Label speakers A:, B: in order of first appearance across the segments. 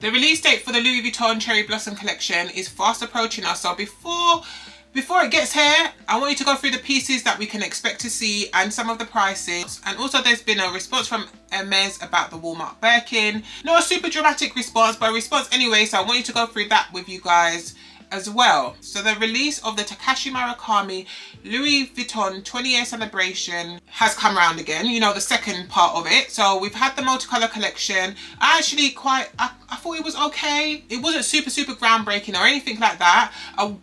A: The release date for the Louis Vuitton Cherry Blossom collection is fast approaching us, so before it gets here, I want you to go through the pieces that we can expect to see and some of the prices. And also there's been a response from Hermès about the Walmart Birkin. Not a super dramatic response, but a response anyway, so I want you to go through that with you guys as well. So the release of the Takashi Murakami Louis Vuitton 20-year celebration has come around again, you know, the second part of it. So we've had the multicolor collection. I thought it was okay. It wasn't super groundbreaking or anything like that.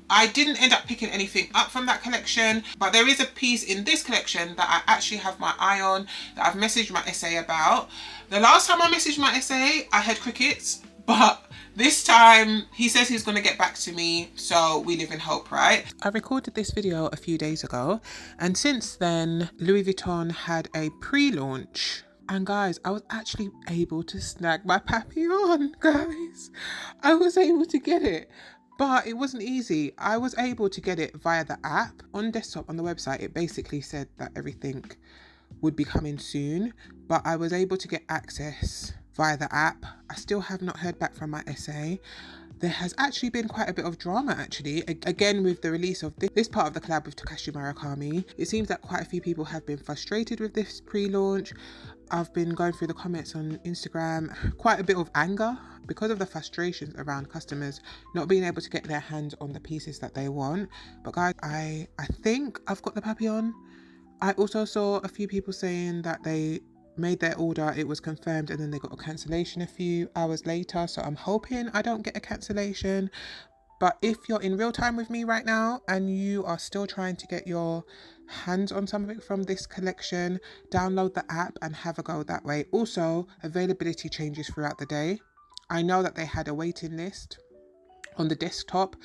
A: I didn't end up picking anything up from that collection, but there is a piece in this collection that I actually have my eye on, that I've messaged my SA about. The last time I messaged my SA, I had crickets, but this time he says he's going to get back to me, so we live in hope, right? I recorded this video a few days ago, and since then Louis Vuitton had a pre-launch, and guys, I was actually able to snag my papillon, guys. I was able to get it, but it wasn't easy. I was able to get it via the app. On desktop, on the website, it basically said that everything would be coming soon, but I was able to get access via the app. I still have not heard back from my SA. There has actually been quite a bit of drama actually, again with the release of this part of the collab with Takashi Murakami. It seems that quite a few people have been frustrated with this pre-launch. I've been going through the comments on Instagram, quite a bit of anger because of the frustrations around customers not being able to get their hands on the pieces that they want. But guys, I think I've got the papillon. I also saw a few people saying that they made their order, it was confirmed, and then they got a cancellation a few hours later. So I'm hoping I don't get a cancellation. But if you're in real time with me right now and you are still trying to get your hands on something from this collection, download the app and have a go that way. Also, availability changes throughout the day. I know that they had a waiting list on the desktop.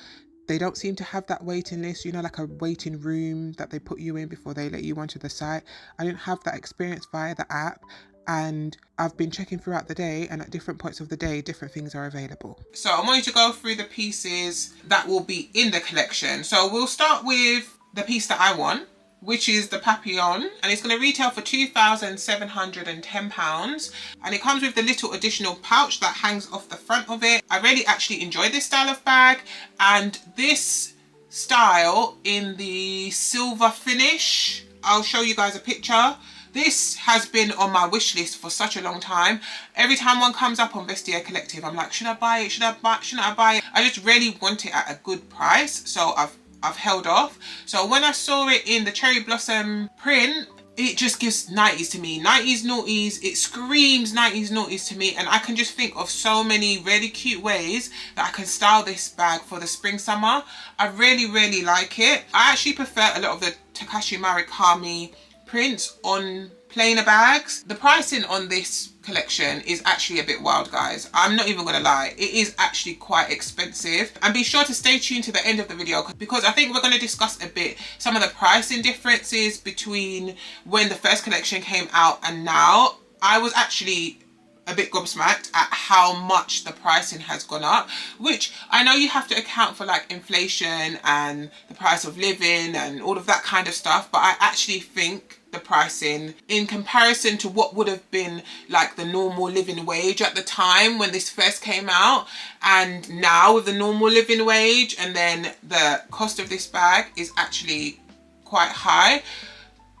A: They don't seem to have that waiting list, you know, like a waiting room that they put you in before they let you onto the site. I didn't have that experience via the app, and I've been checking throughout the day, and at different points of the day, different things are available. So I want you to go through the pieces that will be in the collection. So we'll start with the piece that I want, which is the papillon, and it's going to retail for £2,710, and it comes with the little additional pouch that hangs off the front of it. I really actually enjoy this style of bag, and this style in the silver finish, I'll show you guys a picture. This has been on my wish list for such a long time. Every time one comes up on Vestiaire Collective, I'm like, should I buy it? Shouldn't I buy it? I just really want it at a good price, so I've held off. So when I saw it in the Cherry Blossom print, it just gives 90s to me. 90s noughties, it screams 90s noughties to me, and I can just think of so many really cute ways that I can style this bag for the spring summer. I really like it. I actually prefer a lot of the Takashi Murakami prints on plainer bags. The pricing on this collection is actually a bit wild, guys. I'm not even gonna lie, it is actually quite expensive. And be sure to stay tuned to the end of the video, because I think we're going to discuss a bit some of the pricing differences between when the first collection came out and now. I was actually a bit gobsmacked at how much the pricing has gone up, which I know you have to account for, like inflation and the price of living and all of that kind of stuff, but I actually think the pricing in comparison to what would have been like the normal living wage at the time when this first came out, and now with the normal living wage and then the cost of this bag is actually quite high.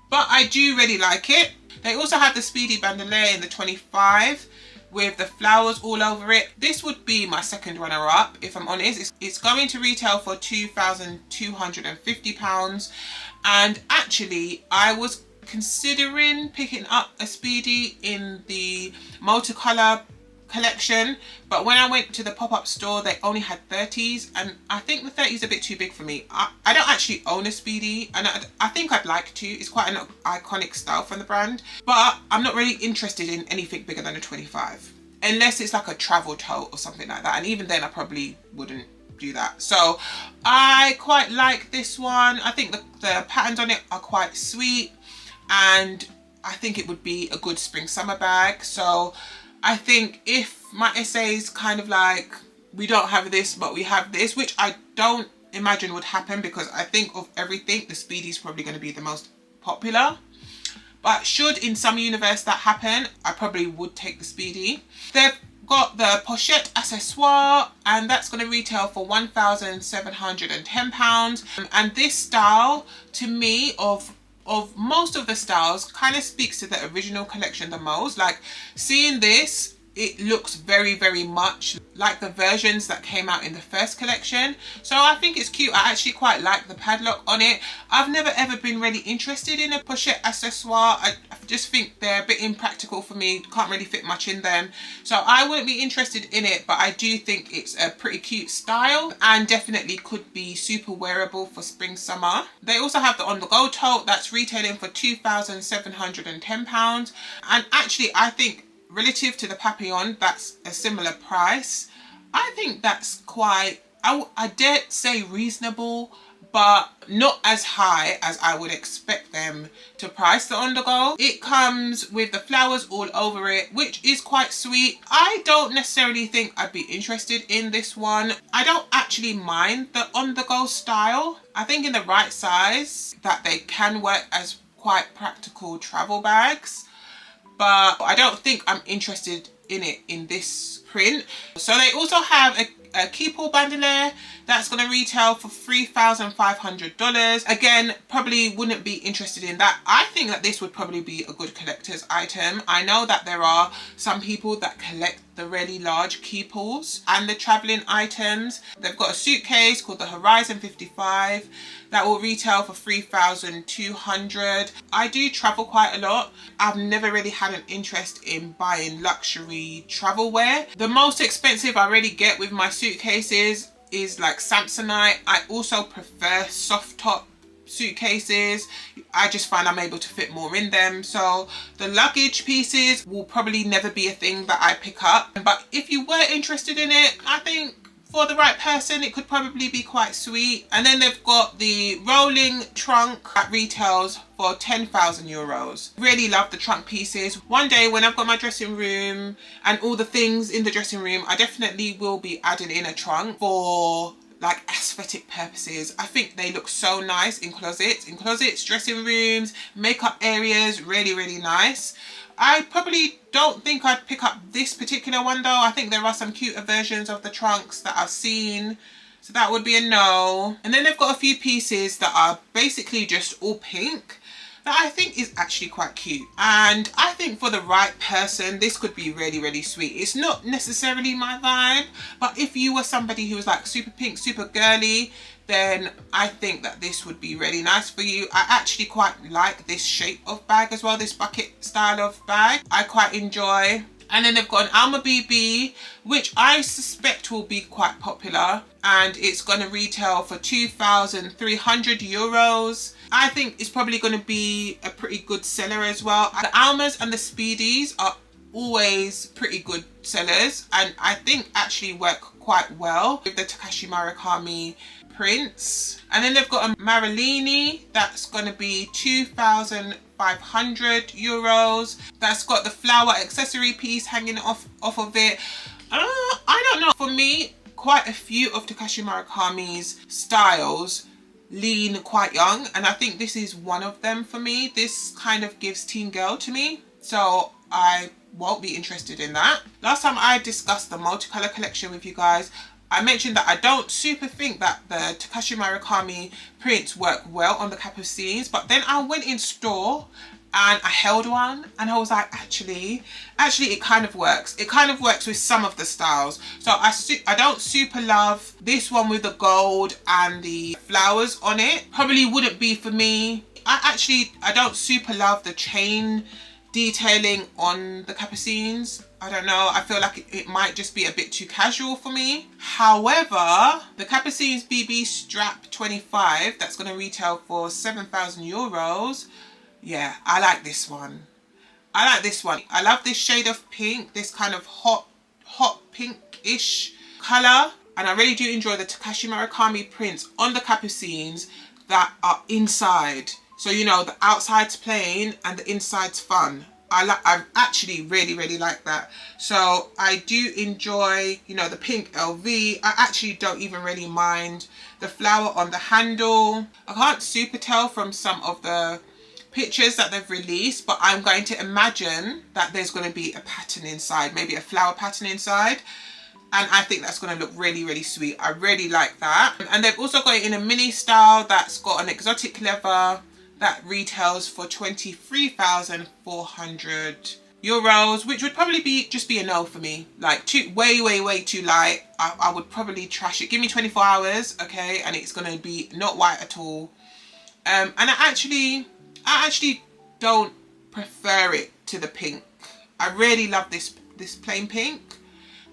A: But I do really like it. They also have the Speedy Bandolier in the 25 with the flowers all over it. This would be my second runner up, if I'm honest. It's going to retail for £2,250, and actually I was considering picking up a Speedy in the multicolor collection, but when I went to the pop-up store they only had 30s, and I think the 30s is a bit too big for me. I don't actually own a Speedy, and I think I'd like to. It's quite an iconic style from the brand, but I'm not really interested in anything bigger than a 25 unless it's like a travel tote or something like that, and even then I probably wouldn't do that. So I quite like this one. I think the patterns on it are quite sweet, and I think it would be a good spring summer bag. So I think if my essay's kind of like, we don't have this but we have this, which I don't imagine would happen, because I think of everything the Speedy's probably going to be the most popular, but should in some universe that happen, I probably would take the Speedy. They've got the pochette accessoire, and that's going to retail for £1,710. And this style, to me, of most of the styles, kind of speaks to the original collection the most. Like, seeing this, it looks very, very much like the versions that came out in the first collection. So I think it's cute. I actually quite like the padlock on it. I've never ever been really interested in a pochette accessoire. I just think they're a bit impractical for me. Can't really fit much in them. So I wouldn't be interested in it, but I do think it's a pretty cute style and definitely could be super wearable for spring, summer. They also have the on the go tote that's retailing for £2,710. And actually, I think relative to the Papillon, that's a similar price. I think that's quite, I dare say reasonable, but not as high as I would expect them to price the on the go. It comes with the flowers all over it, which is quite sweet. I don't necessarily think I'd be interested in this one. I don't actually mind the on the go style. I think in the right size that they can work as quite practical travel bags, but I don't think I'm interested in it in this print. So they also have a keypull bandolier that's going to retail for $3,500. Again, probably wouldn't be interested in that. I think that this would probably be a good collector's item. I know that there are some people that collect the really large keypulls and the traveling items. They've got a suitcase called the Horizon 55 that will retail for $3,200. I do travel quite a lot. I've never really had an interest in buying luxury travel wear. The most expensive I really get with my suitcases is like Samsonite. I also prefer soft top suitcases. I just find I'm able to fit more in them. So the luggage pieces will probably never be a thing that I pick up. But if you were interested in it, I think for the right person, it could probably be quite sweet. And then they've got the rolling trunk that retails for €10,000. Really love the trunk pieces. One day when I've got my dressing room and all the things in the dressing room, I definitely will be adding in a trunk for like aesthetic purposes. I think they look so nice in closets, dressing rooms, makeup areas. Really, really nice. I probably don't think I'd pick up this particular one though. I think there are some cuter versions of the trunks that I've seen, so that would be a no. And then they've got a few pieces that are basically just all pink that I think is actually quite cute. And I think for the right person, this could be really, really sweet. It's not necessarily my vibe, but if you were somebody who was like super pink, super girly, then I think that this would be really nice for you. I actually quite like this shape of bag as well, this bucket style of bag. I quite enjoy. And then they've got an Alma BB, which I suspect will be quite popular, and it's going to retail for €2,300. I think it's probably going to be a pretty good seller as well. The Almas and the Speedies are always pretty good sellers, and I think actually work quite well with the Takashi Murakami prints. And then they've got a Marilini that's going to be €2,500. That's got the flower accessory piece hanging off of it. I don't know. For me, quite a few of Takashi Murakami's styles lean quite young, and I think this is one of them for me. This kind of gives teen girl to me, so I won't be interested in that. Last time I discussed the multicolor collection with you guys, I mentioned that I don't super think that the Takashi Murakami prints work well on the Capucines, but then I went in store and I held one and I was like, actually it kind of works. It kind of works with some of the styles. So I don't super love this one with the gold and the flowers on it. Probably wouldn't be for me. I don't super love the chain detailing on the Capucines. I don't know, I feel like it might just be a bit too casual for me. However, the Capucines BB Strap 25, that's going to retail for €7,000. Yeah, I like this one. I like this one. I love this shade of pink, this kind of hot pink-ish colour. And I really do enjoy the Takashi Murakami prints on the Capucines that are inside. So, you know, the outside's plain and the inside's fun. I actually really like that. So I do enjoy, you know, the pink LV. I actually don't even really mind the flower on the handle. I can't super tell from some of the pictures that they've released, but I'm going to imagine that there's going to be a pattern inside, maybe a flower pattern inside. And I think that's going to look really, really sweet. I really like that. And they've also got it in a mini style that's got an exotic leather that retails for 23,400 euros, which would probably just be a no for me. Like way too light. I would probably trash it. Give me 24 hours, okay, and it's going to be not white at all. And I actually don't prefer it to the pink. I really love this plain pink.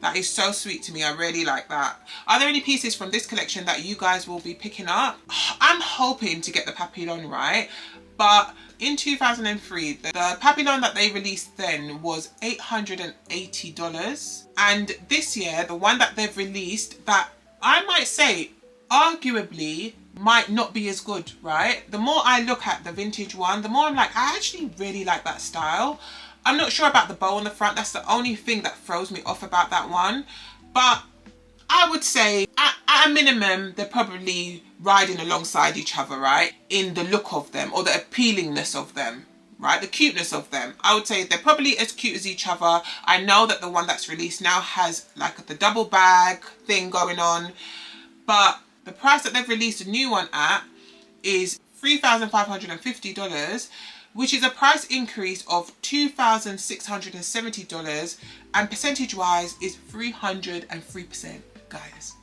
A: That is so sweet to me. I really like that. Are there any pieces from this collection that you guys will be picking up? I'm hoping to get the Papillon right, but in 2003, the Papillon that they released then was $880. And this year, the one that they've released that I might say arguably might not be as good, right? The more I look at the vintage one, the more I'm like, I actually really like that style. I'm not sure about the bow on the front. That's the only thing that throws me off about that one. But I would say at a minimum, they're probably riding alongside each other, right? In the look of them or the appealingness of them, right? The cuteness of them. I would say they're probably as cute as each other. I know that the one that's released now has like the double bag thing going on. But the price that they've released a new one at is $3,550. Which is a price increase of $2,670, and percentage wise is 303%, guys.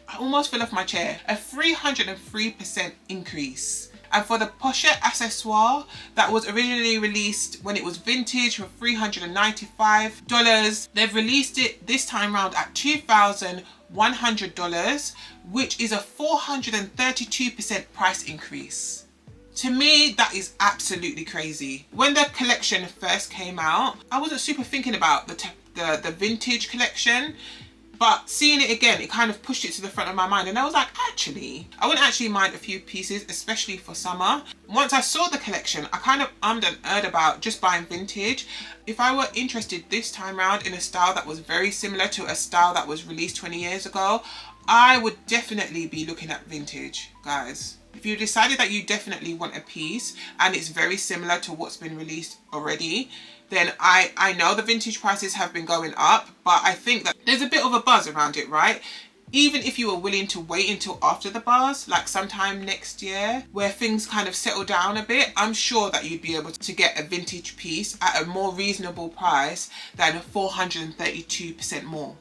A: I almost fell off my chair. A 303% increase. And for the pochette accessoire that was originally released when it was vintage for $395, they've released it this time round at $2,100, which is a 432% price increase. To me, that is absolutely crazy. When the collection first came out, I wasn't super thinking about the vintage collection, but seeing it again, it kind of pushed it to the front of my mind. And I was like, actually, I wouldn't actually mind a few pieces, especially for summer. Once I saw the collection, I kind of ummed and erred about just buying vintage. If I were interested this time around in a style that was very similar to a style that was released 20 years ago, I would definitely be looking at vintage, guys. If you decided that you definitely want a piece and it's very similar to what's been released already, then I know the vintage prices have been going up, but I think that there's a bit of a buzz around it, right? Even if you were willing to wait until after the buzz, like sometime next year, where things kind of settle down a bit, I'm sure that you'd be able to get a vintage piece at a more reasonable price than 432% more.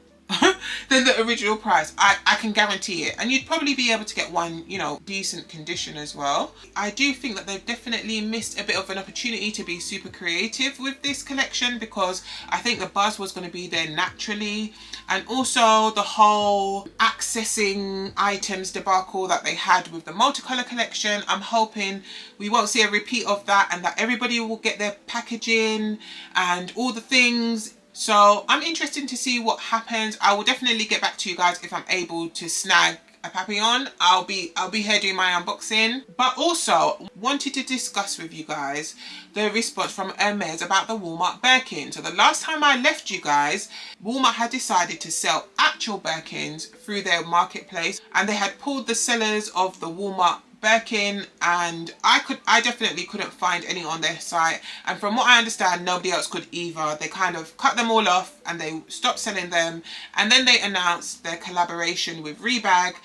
A: Than the original price. I can guarantee it. And you'd probably be able to get one, you know, decent condition as well. I do think that they've definitely missed a bit of an opportunity to be super creative with this collection, because I think the buzz was going to be there naturally, and also the whole accessing items debacle that they had with the multicolour collection. I'm hoping we won't see a repeat of that, and that everybody will get their packaging and all the things. So I'm interested to see what happens. I will definitely get back to you guys if I'm able to snag a Papillon. I'll be here doing my unboxing. But also wanted to discuss with you guys the response from Hermès about the Walmart Birkin. So the last time I left you guys, Walmart had decided to sell actual Birkins through their marketplace, and they had pulled the sellers of the Walmart Birkin, and I definitely couldn't find any on their site, and from what I understand nobody else could either. They kind of cut them all off and they stopped selling them, and then they announced their collaboration with Rebag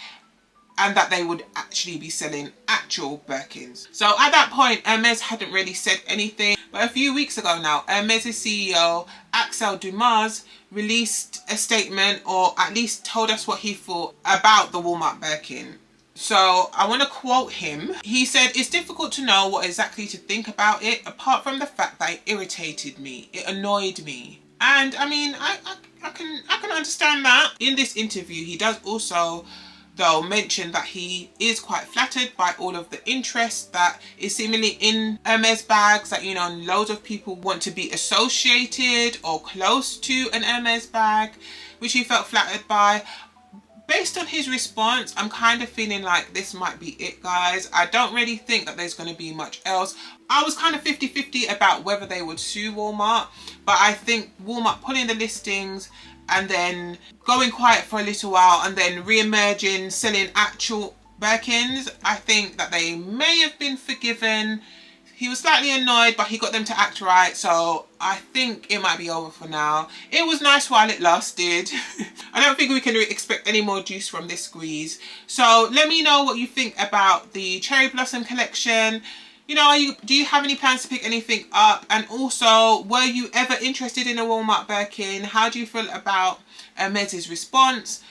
A: and that they would actually be selling actual Birkins. So at that point Hermès hadn't really said anything, but a few weeks ago now, Hermès CEO Axel Dumas released a statement, or at least told us what he thought about the Walmart Birkin. So I want to quote him. He said, "It's difficult to know what exactly to think about it, apart from the fact that it irritated me. It annoyed me." And I mean, I can understand that. In this interview, he does also, though, mention that he is quite flattered by all of the interest that is seemingly in Hermès bags, that, you know, loads of people want to be associated or close to an Hermès bag, which he felt flattered by. Based on his response, I'm kind of feeling like this might be it, guys. I don't really think that there's going to be much else. I was kind of 50-50 about whether they would sue Walmart, but I think Walmart pulling the listings and then going quiet for a little while and then re-emerging selling actual Birkins, I think that they may have been forgiven He was slightly annoyed, but he got them to act right, so I think it might be over for now. It was nice while it lasted. I don't think we can expect any more juice from this squeeze. So let me know what you think about the Cherry Blossom collection. You know, do you have any plans to pick anything up? And also, were you ever interested in a Walmart Birkin? How do you feel about Hermès' response?